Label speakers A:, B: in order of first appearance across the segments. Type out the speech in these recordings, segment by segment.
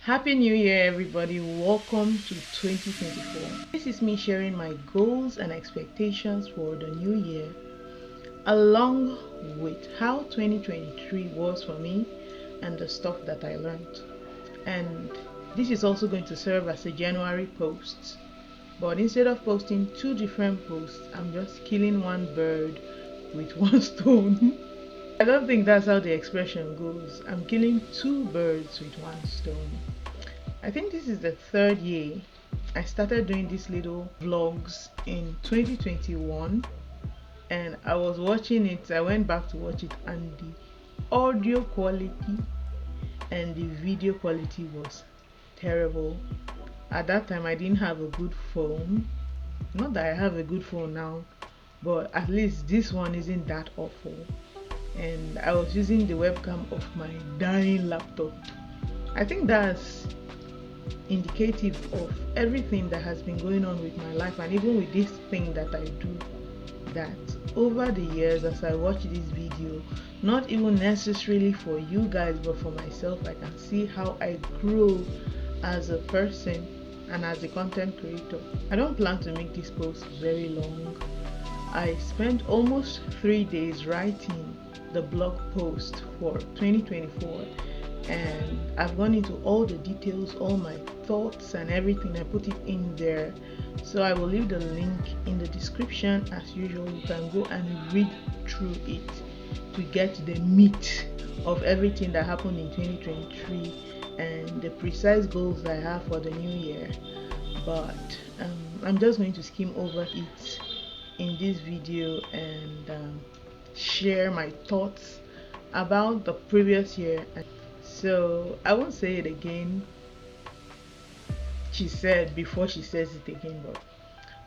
A: Happy New Year, everybody. Welcome to 2024. This is me sharing my goals and expectations for the new year, along with how 2023 was for me and the stuff that I learned. And this is also going to serve as a January post. But instead of posting two different posts, I'm just killing one bird with one stone. I don't think that's how the expression goes. I'm killing two birds with one stone. I think this is the third year. I started doing these little vlogs in 2021 and I was watching it. I went back to watch it and the audio quality and the video quality was terrible. At that time, I didn't have a good phone. Not that I have a good phone now, but at least this one isn't that awful. And I was using the webcam of my dying laptop. I think that's indicative of everything that has been going on with my life, and even with this thing that I do, that over the years as I watch this video, not even necessarily for you guys but for myself, I can see how I grow as a person and as a content creator. I don't plan to make this post very long. I spent almost 3 days writing the blog post for 2024 and I've gone into all the details, all my thoughts and everything. I put it in there, so I will leave the link in the description as usual. You can go and read through it to get the meat of everything that happened in 2023 and the precise goals I have for the new year. But I'm just going to skim over it in this video and share my thoughts about the previous year. So I won't say it again. She said before she says it again, but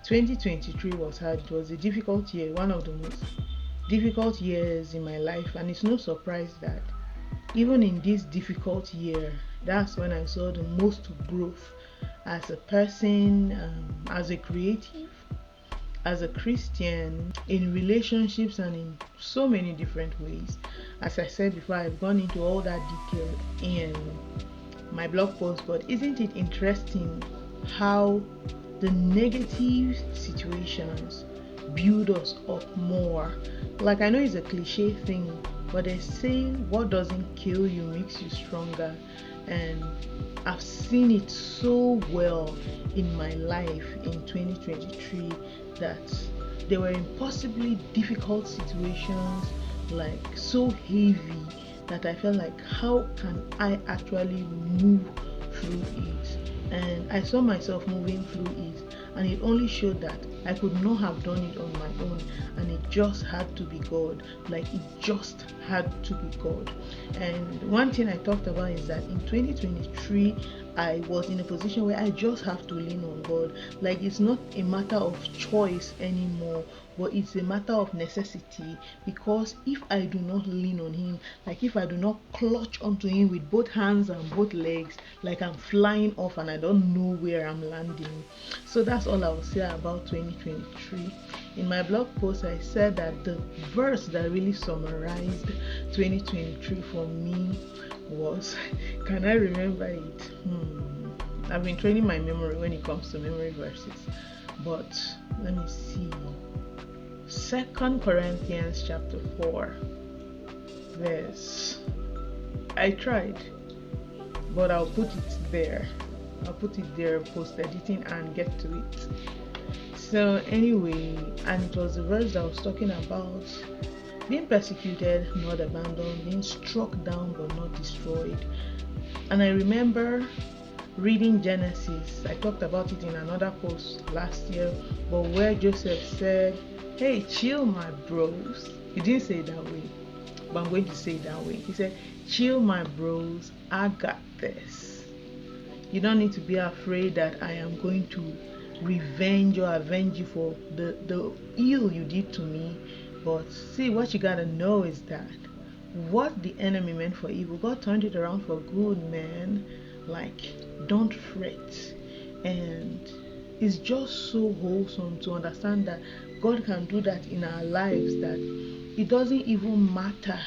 A: 2023 was hard. It was a difficult year, one of the most difficult years in my life, and it's no surprise that even in this difficult year, that's when I saw the most growth as a person, as a creative, as a Christian, in relationships and in so many different ways. As I said before, I've gone into all that detail in my blog post, but isn't it interesting how the negative situations build us up more? Like, I know it's a cliche thing, but they say what doesn't kill you makes you stronger, and I've seen it so well in my life in 2023 that there were impossibly difficult situations, like so heavy that I felt like, how can I actually move through it? And I saw myself moving through it, and it only showed that I could not have done it on my own, and it just had to be God. Like, it just had to be God. And one thing I talked about is that in 2023 I was in a position where I just have to lean on God. Like, it's not a matter of choice anymore, but it's a matter of necessity. Because if I do not lean on Him, like if I do not clutch onto Him with both hands and both legs, like I'm flying off and I don't know where I'm landing. So that's all I will say about 2023. In my blog post, I said that the verse that really summarized 2023 for me was, can I remember it? I've been training my memory when it comes to memory verses, but let me see. 2 Corinthians chapter 4 verse. I tried, but I'll put it there. Post editing and get to it. So anyway, and it was the verse that was talking about being persecuted, not abandoned, being struck down but not destroyed. And I remember reading Genesis. I talked about it in another post last year, but where Joseph said, "Hey, chill my bros." He didn't say it that way, but I'm going to say it that way. He said, "Chill my bros, I got this. You don't need to be afraid that I am going to revenge or avenge you for the ill you did to me. But see, what you gotta know is that what the enemy meant for evil, God turned it around for good, man. Like, don't fret." And it's just so wholesome to understand that God can do that in our lives, that it doesn't even matter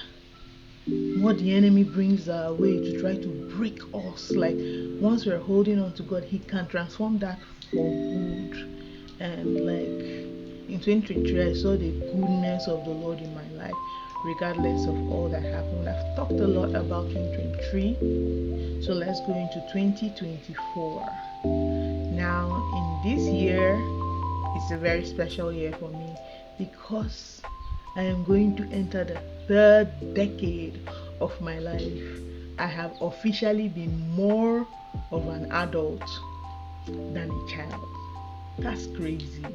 A: what the enemy brings our way to try to break us. Like once we're holding on to God, He can transform that for good. And like in 2023, I saw the goodness of the Lord in my life, regardless of all that happened. I've talked a lot about 2023, so let's go into 2024. Now, in this year, it's a very special year for me because I am going to enter the third decade of my life. I have officially been more of an adult than a child. That's crazy.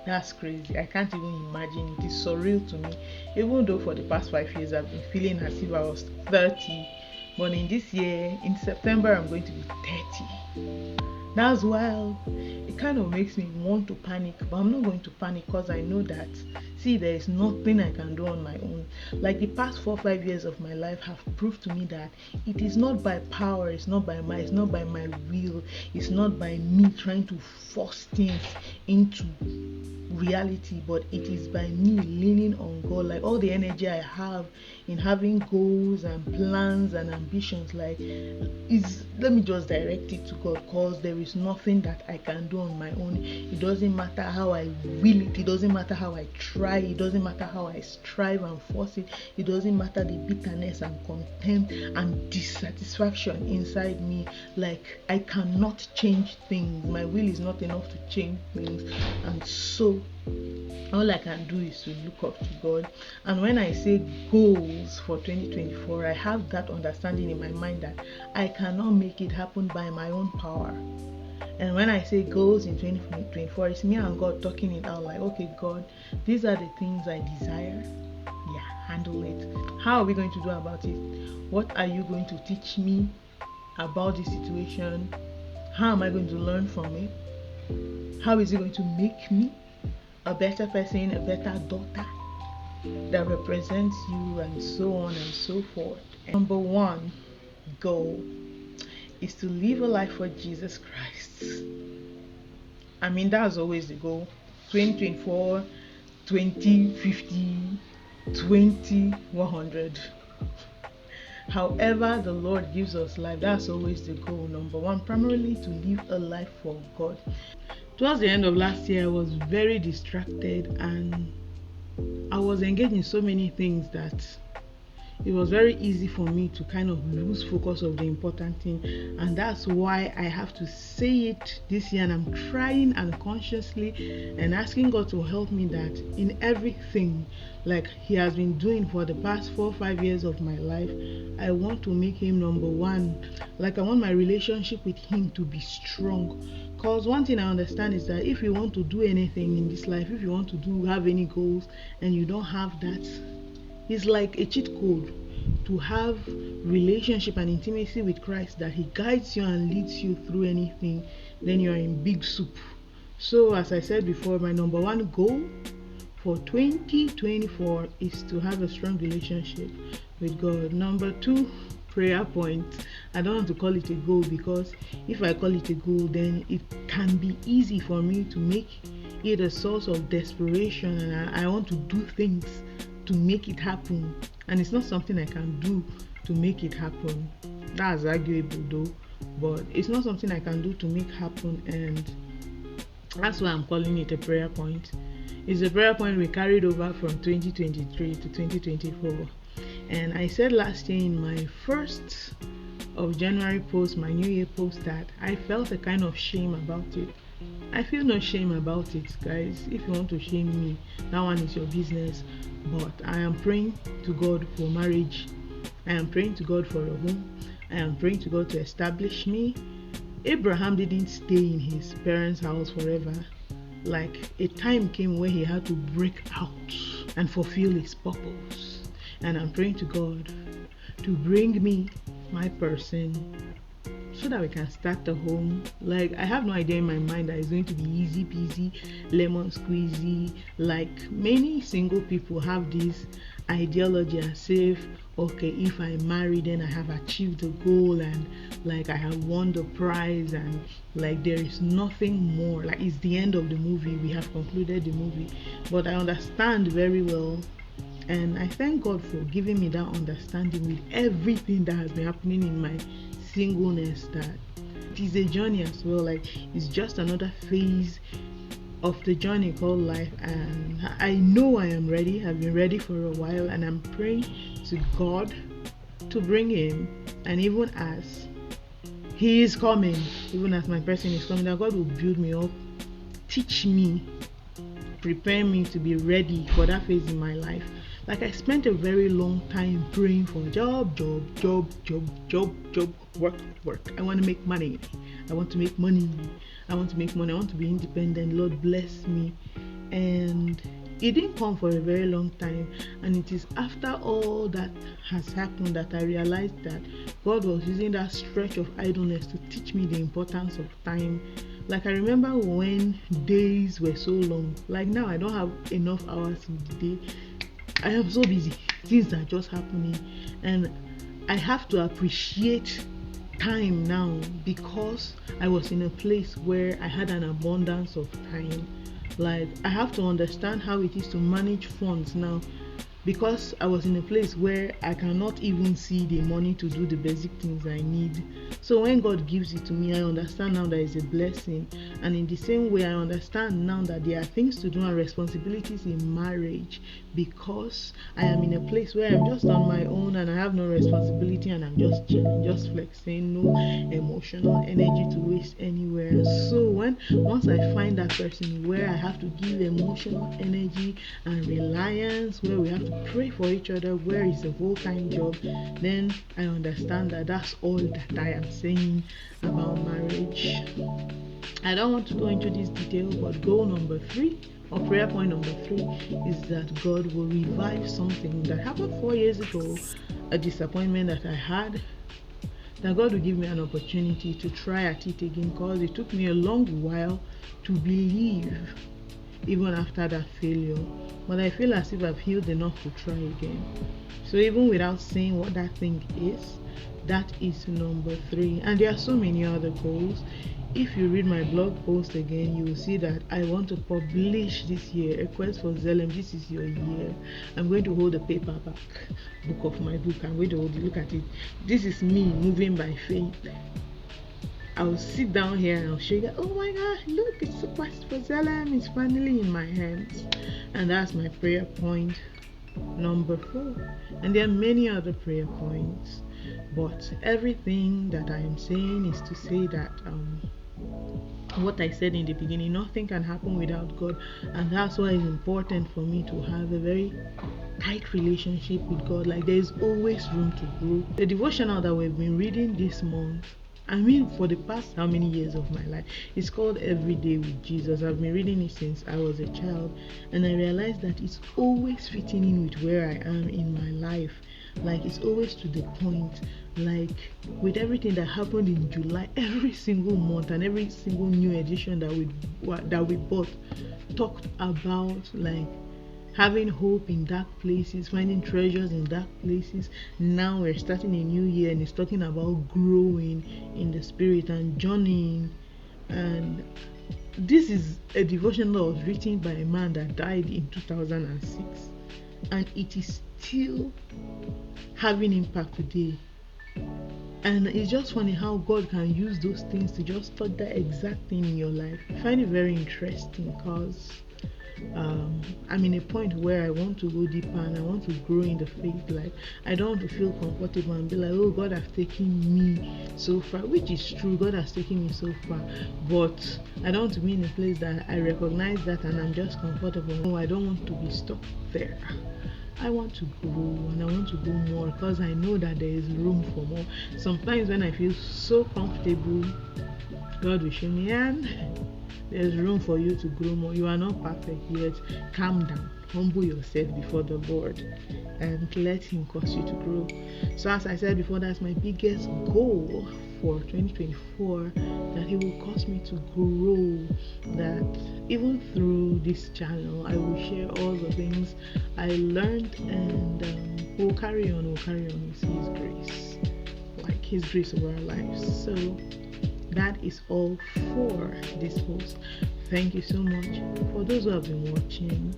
A: That's crazy. I can't even imagine. It is surreal to me. Even though for the past 5 years I've been feeling as if I was 30. But in this year, in September, I'm going to be 30. That's wild. It kind of makes me want to panic, but I'm not going to panic because I know that, see, there is nothing I can do on my own. Like the past 4-5 years of my life have proved to me that it is not by power, it's not by might, it's not by my will, it's not by me trying to force things into reality, but it is by me leaning on God. Like all the energy I have in having goals and plans and ambitions, like is, let me just direct it to God, because there is nothing that I can do on my own. It doesn't matter how I will it doesn't matter how I try, it doesn't matter how I strive and force it, it doesn't matter the bitterness and contempt and dissatisfaction inside me. Like I cannot change things, my will is not enough to change things, and so all I can do is to look up to God. And when I say goals for 2024, I have that understanding in my mind that I cannot make it happen by my own power. And when I say goals in 2024, it's me and God talking it out, like, okay, God, these are the things I desire. Yeah, handle it. How are we going to do about it? What are you going to teach me about this situation? How am I going to learn from it? How is it going to make me a better person, a better daughter that represents you, and so on and so forth? Number one goal is to live a life for Jesus Christ. I mean, that's always the goal. 2024, 2050, 2100. However the Lord gives us life, that's always the goal. Number one, primarily to live a life for God. Towards the end of last year, I was very distracted and I was engaged in so many things that it was very easy for me to kind of lose focus of the important thing. And that's why I have to say it this year, and I'm trying unconsciously and asking God to help me that in everything, like He has been doing for the past 4-5 years of my life, I want to make Him number one. Like I want my relationship with Him to be strong. Because one thing I understand is that if you want to do anything in this life, if you want to have any goals and you don't have that, it's like a cheat code to have relationship and intimacy with Christ, that He guides you and leads you through anything, then you are in big soup. So as I said before, my number one goal for 2024 is to have a strong relationship with God. Number two, prayer point. I don't want to call it a goal, because if I call it a goal, then it can be easy for me to make it a source of desperation, and I want to do things to make it happen, and it's not something I can do to make it happen. That's arguable though, but it's not something I can do to make happen, and that's why I'm calling it a prayer point. It's a prayer point we carried over from 2023 to 2024. And I said last year in my 1st of January post, my New Year post, that I felt a kind of shame about it. I feel no shame about it, guys. If you want to shame me, that one is your business. But I am praying to God for marriage. I am praying to God for a home. I am praying to God to establish me. Abraham didn't stay in his parents' house forever. Like a time came where he had to break out and fulfill his purpose. And I'm praying to God to bring me my person, so that we can start the home. Like I have no idea in my mind that it's going to be easy peasy, lemon squeezy. Like many single people have this ideology as if, okay, if I marry, then I have achieved the goal, and like I have won the prize, and like there is nothing more. Like it's the end of the movie. We have concluded the movie. But I understand very well And I thank God for giving me that understanding with everything that has been happening in my singleness, that it is a journey as well. Like, it's just another phase of the journey called life, and I know I am ready. I've been ready for a while, and I'm praying to God to bring him. And even as he is coming, even as my person is coming, that God will build me up, teach me, prepare me to be ready for that phase in my life. Like, I spent a very long time praying for job, work. I want to make money. I want to make money. I want to be independent. Lord, bless me. And it didn't come for a very long time. And it is after all that has happened that I realized that God was using that stretch of idleness to teach me the importance of time. Like, I remember when days were so long. Like, now I don't have enough hours in the day. I am so busy. Things are just happening. And I have to appreciate time now, because I was in a place where I had an abundance of time. Like, I have to understand how it is to manage funds now, because I was in a place where I cannot even see the money to do the basic things I need. So when God gives it to me, I understand now that it's a blessing. And in the same way, I understand now that there are things to do and responsibilities in marriage, because I am in a place where I'm just on my own and I have no responsibility, and I'm just chilling, just flexing, no emotional energy to waste anywhere. So once I find that person where I have to give emotional energy and reliance, where we have to pray for each other, where it's a full-time job, then I understand that that's all that I am saying about marriage. I don't want to go into this detail, but goal number 3, or prayer point number 3, is that God will revive something that happened 4 years ago, a disappointment that I had, that God will give me an opportunity to try at it again, because it took me a long while to believe, even after that failure. But I feel as if I've healed enough to try again. So even without saying what that thing is, that is number 3. And there are so many other goals. If you read my blog post again, you will see that I want to publish this year a quest for Zelem. This is your year. I'm going to hold a paperback book of my book. I'm going to hold it. Look at it. This is me moving by faith. I'll sit down here and I'll show you, oh my God, look, it's a quest for Zelem. It's finally in my hands. And that's my prayer point number 4. And there are many other prayer points, but everything that I am saying is to say that what I said in the beginning, nothing can happen without God. And that's why it's important for me to have a very tight relationship with God. Like, there is always room to grow. The devotional that we've been reading this month, for the past how many years of my life, it's called Every Day with Jesus. I've been reading it since I was a child, and I realized that it's always fitting in with where I am in my life. Like, it's always to the point. Like, with everything that happened in July, every single month and every single new edition that we bought talked about, like, having hope in dark places, finding treasures in dark places. Now we're starting a new year, and it's talking about growing in the spirit and journeying. And this is a devotion that was written by a man that died in 2006, and it is still having impact today. And it's just funny how God can use those things to just touch that exact thing in your life. I find it very interesting, because I'm in a point where I want to go deeper and I want to grow in the faith. Like, I don't want to feel comfortable and be like, oh, God has taken me so far, which is true. God has taken me so far, but I don't want to be in a place that I recognize that and I'm just comfortable. No, I don't want to be stuck there. I want to grow and I want to go more, because I know that there is room for more. Sometimes when I feel so comfortable, God will show me, and there's room for you to grow more. You are not perfect yet. Calm down, humble yourself before the Lord, and let Him cause you to grow. So as I said before, that's my biggest goal for 2024, that He will cause me to grow, that even through this channel I will share all the things I learned, and we'll carry on with His grace, like His grace over our lives. So that is all for this post. Thank you so much for those who have been watching.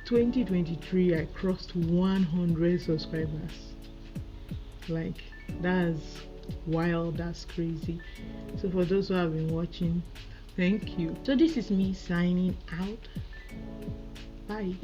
A: 2023 I crossed 100 subscribers. Like, that's wild, that's crazy. So for those who have been watching, thank you. So this is me signing out. Bye.